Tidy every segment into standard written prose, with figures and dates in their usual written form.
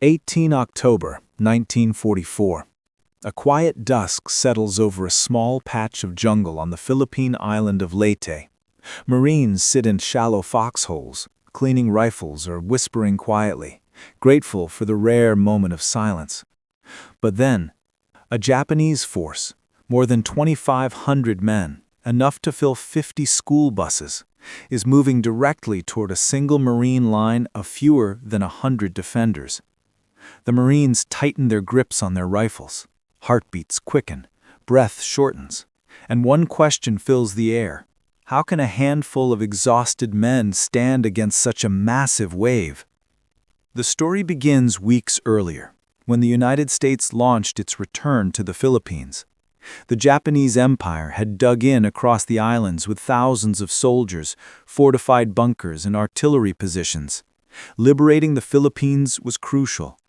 18 October 1944. A quiet dusk settles over a small patch of jungle on the Philippine island of Leyte. Marines sit in shallow foxholes, cleaning rifles or whispering quietly, grateful for the rare moment of silence. But then, a Japanese force, more than 2,500 men, enough to fill 50 school buses, is moving directly toward a single Marine line of fewer than 100 defenders. The Marines tighten their grips on their rifles. Heartbeats quicken, breath shortens, and one question fills the air. How can a handful of exhausted men stand against such a massive wave? The story begins weeks earlier, when the United States launched its return to the Philippines. The Japanese Empire had dug in across the islands with thousands of soldiers, fortified bunkers, and artillery positions. Liberating the Philippines was crucial.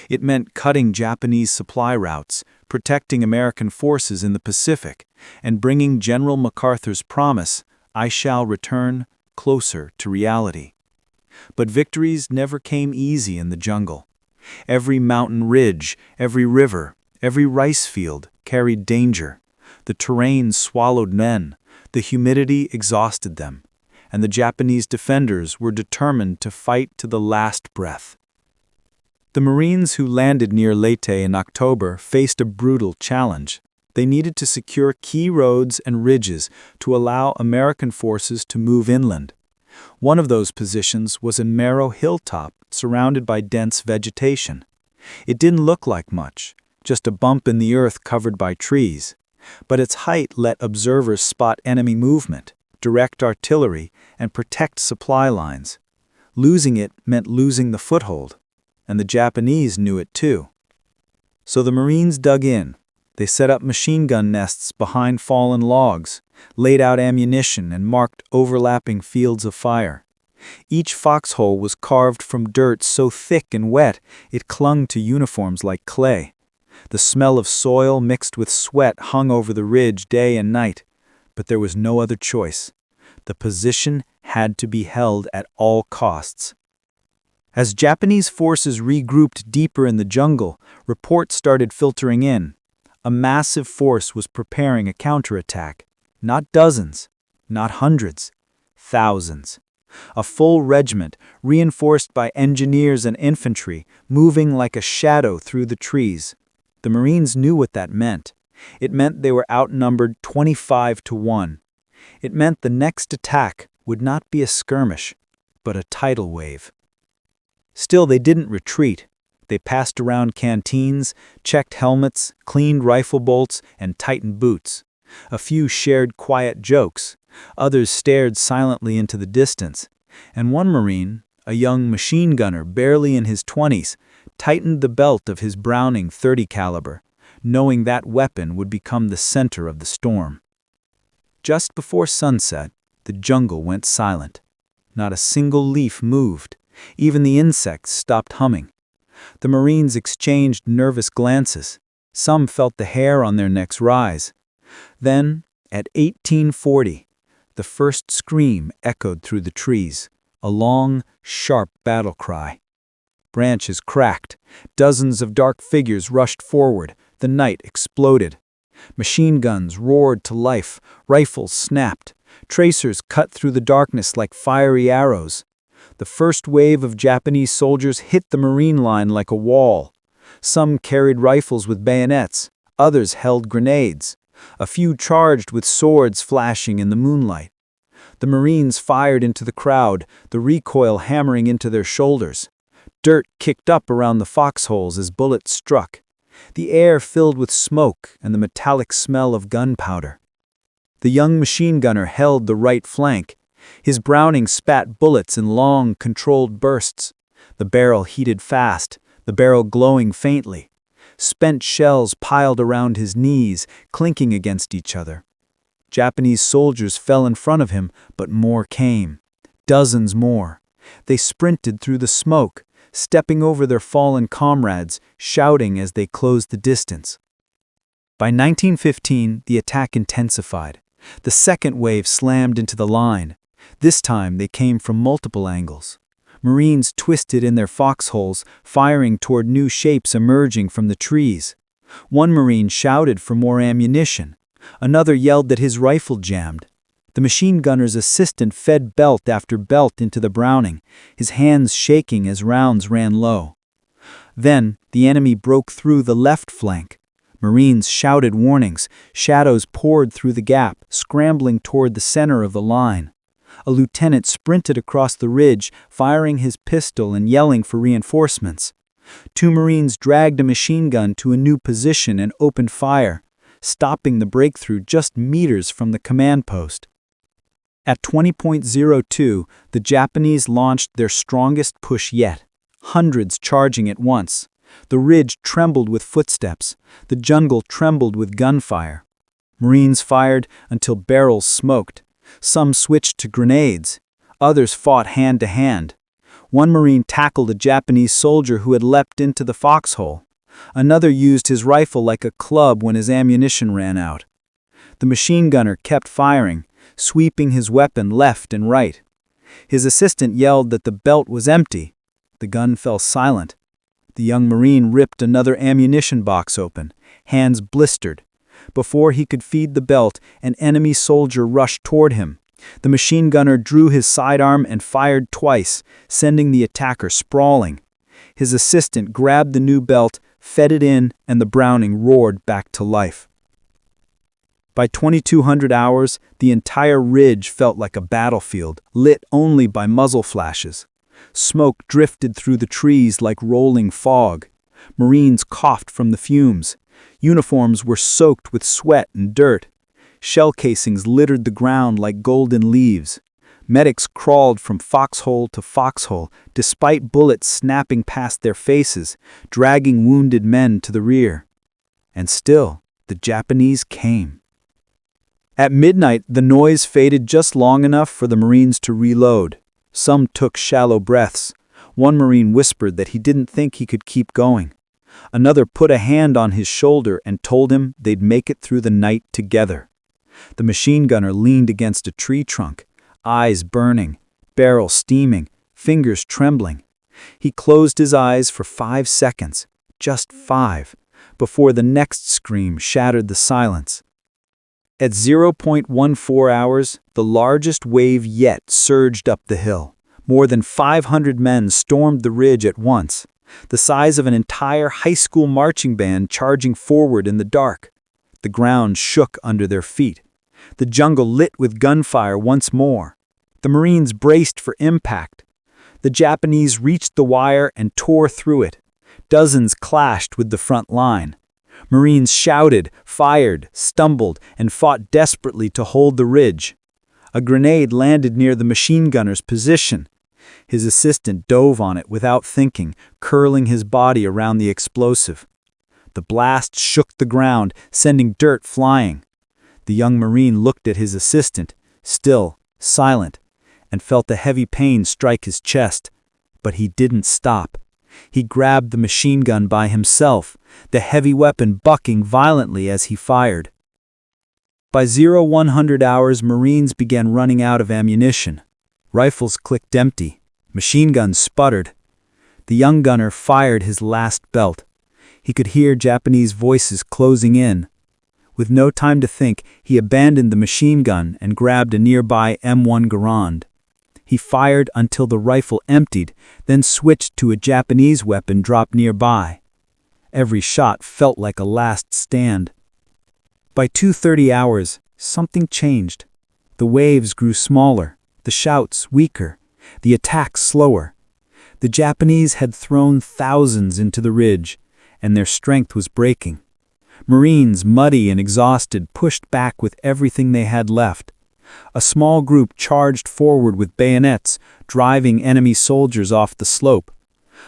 It meant cutting Japanese supply routes, protecting American forces in the Pacific, and bringing General MacArthur's promise, "I shall return," closer to reality. But victories never came easy in the jungle. Every mountain ridge, every river, every rice field carried danger. The terrain swallowed men, the humidity exhausted them, and the Japanese defenders were determined to fight to the last breath. The Marines who landed near Leyte in October faced a brutal challenge. They needed to secure key roads and ridges to allow American forces to move inland. One of those positions was a narrow hilltop surrounded by dense vegetation. It didn't look like much, just a bump in the earth covered by trees. But its height let observers spot enemy movement, direct artillery, and protect supply lines. Losing it meant losing the foothold. And the Japanese knew it too. So the Marines dug in. They set up machine gun nests behind fallen logs, laid out ammunition, and marked overlapping fields of fire. Each foxhole was carved from dirt so thick and wet it clung to uniforms like clay. The smell of soil mixed with sweat hung over the ridge day and night, but there was no other choice. The position had to be held at all costs. As Japanese forces regrouped deeper in the jungle, reports started filtering in. A massive force was preparing a counterattack. Not dozens, not hundreds, thousands. A full regiment, reinforced by engineers and infantry, moving like a shadow through the trees. The Marines knew what that meant. It meant they were outnumbered 25-1. It meant the next attack would not be a skirmish, but a tidal wave. Still, they didn't retreat. They passed around canteens, checked helmets, cleaned rifle bolts, and tightened boots. A few shared quiet jokes. Others stared silently into the distance. And one Marine, a young machine gunner barely in his 20s, tightened the belt of his Browning .30 caliber, knowing that weapon would become the center of the storm. Just before sunset, the jungle went silent. Not a single leaf moved. Even the insects stopped humming. The Marines exchanged nervous glances. Some felt the hair on their necks rise. Then, at 18:40, the first scream echoed through the trees, a long, sharp battle cry. Branches cracked. Dozens of dark figures rushed forward. The night exploded. Machine guns roared to life. Rifles snapped. Tracers cut through the darkness like fiery arrows. The first wave of Japanese soldiers hit the Marine line like a wall. Some carried rifles with bayonets, others held grenades. A few charged with swords flashing in the moonlight. The Marines fired into the crowd, the recoil hammering into their shoulders. Dirt kicked up around the foxholes as bullets struck. The air filled with smoke and the metallic smell of gunpowder. The young machine gunner held the right flank. His Browning spat bullets in long, controlled bursts. The barrel heated fast, the barrel glowing faintly. Spent shells piled around his knees, clinking against each other. Japanese soldiers fell in front of him, but more came. Dozens more. They sprinted through the smoke, stepping over their fallen comrades, shouting as they closed the distance. By 1915, the attack intensified. The second wave slammed into the line. This time they came from multiple angles. Marines twisted in their foxholes, firing toward new shapes emerging from the trees. One Marine shouted for more ammunition. Another yelled that his rifle jammed. The machine gunner's assistant fed belt after belt into the Browning, his hands shaking as rounds ran low. Then, the enemy broke through the left flank. Marines shouted warnings. Shadows poured through the gap, scrambling toward the center of the line. A lieutenant sprinted across the ridge, firing his pistol and yelling for reinforcements. Two Marines dragged a machine gun to a new position and opened fire, stopping the breakthrough just meters from the command post. At 20.02, the Japanese launched their strongest push yet, hundreds charging at once. The ridge trembled with footsteps. The jungle trembled with gunfire. Marines fired until barrels smoked. Some switched to grenades. Others fought hand to hand. One Marine tackled a Japanese soldier who had leapt into the foxhole. Another used his rifle like a club when his ammunition ran out. The machine gunner kept firing, sweeping his weapon left and right. His assistant yelled that the belt was empty. The gun fell silent. The young Marine ripped another ammunition box open, hands blistered. Before he could feed the belt, an enemy soldier rushed toward him. The machine gunner drew his sidearm and fired twice, sending the attacker sprawling. His assistant grabbed the new belt, fed it in, and the Browning roared back to life. By 2200 hours, the entire ridge felt like a battlefield, lit only by muzzle flashes. Smoke drifted through the trees like rolling fog. Marines coughed from the fumes. Uniforms were soaked with sweat and dirt. Shell casings littered the ground like golden leaves. Medics crawled from foxhole to foxhole, despite bullets snapping past their faces, dragging wounded men to the rear. And still, the Japanese came. At midnight, the noise faded just long enough for the Marines to reload. Some took shallow breaths. One Marine whispered that he didn't think he could keep going. Another put a hand on his shoulder and told him they'd make it through the night together. The machine gunner leaned against a tree trunk, eyes burning, barrel steaming, fingers trembling. He closed his eyes for 5 seconds, just 5, before the next scream shattered the silence. At 0.14 hours, the largest wave yet surged up the hill. More than 500 men stormed the ridge at once, the size of an entire high school marching band charging forward in the dark. The ground shook under their feet. The jungle lit with gunfire once more. The Marines braced for impact. The Japanese reached the wire and tore through it. Dozens clashed with the front line. Marines shouted, fired, stumbled, and fought desperately to hold the ridge. A grenade landed near the machine gunner's position. His assistant dove on it without thinking, curling his body around the explosive. The blast shook the ground, sending dirt flying. The young Marine looked at his assistant, still, silent, and felt the heavy pain strike his chest. But he didn't stop. He grabbed the machine gun by himself, the heavy weapon bucking violently as he fired. By 0100 hours, Marines began running out of ammunition. Rifles clicked empty. Machine guns sputtered. The young gunner fired his last belt. He could hear Japanese voices closing in. With no time to think, he abandoned the machine gun and grabbed a nearby M1 Garand. He fired until the rifle emptied, then switched to a Japanese weapon dropped nearby. Every shot felt like a last stand. By 2:30 hours, something changed. The waves grew smaller, the shouts weaker, the attacks slower. The Japanese had thrown thousands into the ridge, and their strength was breaking. Marines, muddy and exhausted, pushed back with everything they had left. A small group charged forward with bayonets, driving enemy soldiers off the slope.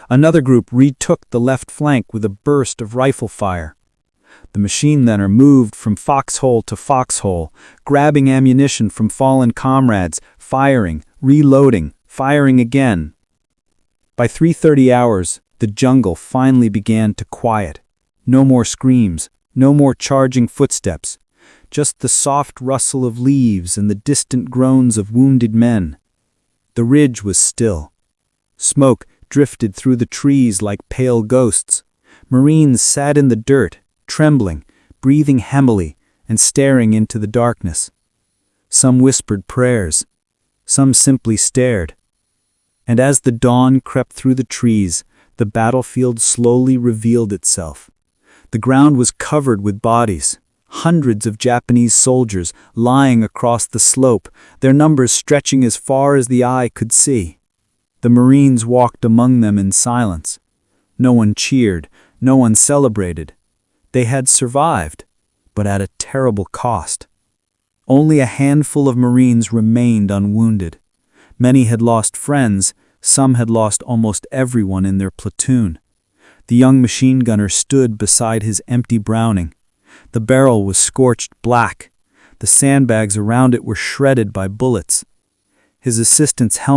Another group retook the left flank with a burst of rifle fire. The machine gunner moved from foxhole to foxhole, grabbing ammunition from fallen comrades, firing, reloading, firing again. By 3:30 hours, the jungle finally began to quiet. No more screams, no more charging footsteps. Just the soft rustle of leaves and the distant groans of wounded men. The ridge was still. Smoke drifted through the trees like pale ghosts. Marines sat in the dirt, trembling, breathing heavily, and staring into the darkness. Some whispered prayers. Some simply stared. And as the dawn crept through the trees, the battlefield slowly revealed itself. The ground was covered with bodies. Hundreds of Japanese soldiers lying across the slope, their numbers stretching as far as the eye could see. The Marines walked among them in silence. No one cheered, no one celebrated. They had survived, but at a terrible cost. Only a handful of Marines remained unwounded. Many had lost friends, some had lost almost everyone in their platoon. The young machine gunner stood beside his empty Browning. The barrel was scorched black. The sandbags around it were shredded by bullets. His assistant's helmet